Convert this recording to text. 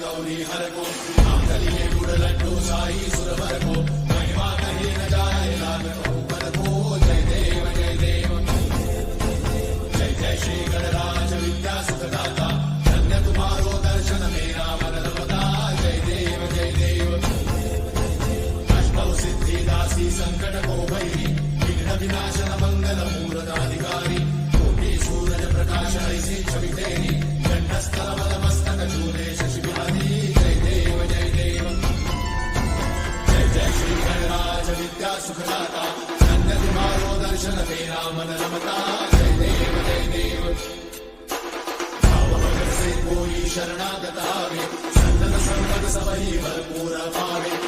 गौरी हर को मांगली में गुड़ लड्डू साई सुरवर को महिमा कही न जाए लाल ऊपर को जय देव जय देव जय जय श्री गणराज विद्या सुखदाता धन्य तुम्हारो दर्शन मेरा मन रमता जय देव जय देव अष्टौ सिद्धि दासी संकट को भैरी विघ्न विनाशन मंगल मूर्धाधिकारी कोटि सूरज प्रकाश ऐसी छवि तेरी कंठस्थल मस्तक चूरे शशि बिहारी जय देव जय देव जय जय श्री गणराज विद्या सुखदाता धन्य तुम्हारो दर्शन तेरा मन रमता जय देव जय देव भाव भगत से कोई शरणागत आवे संतन संपद सबही भरपूर पावे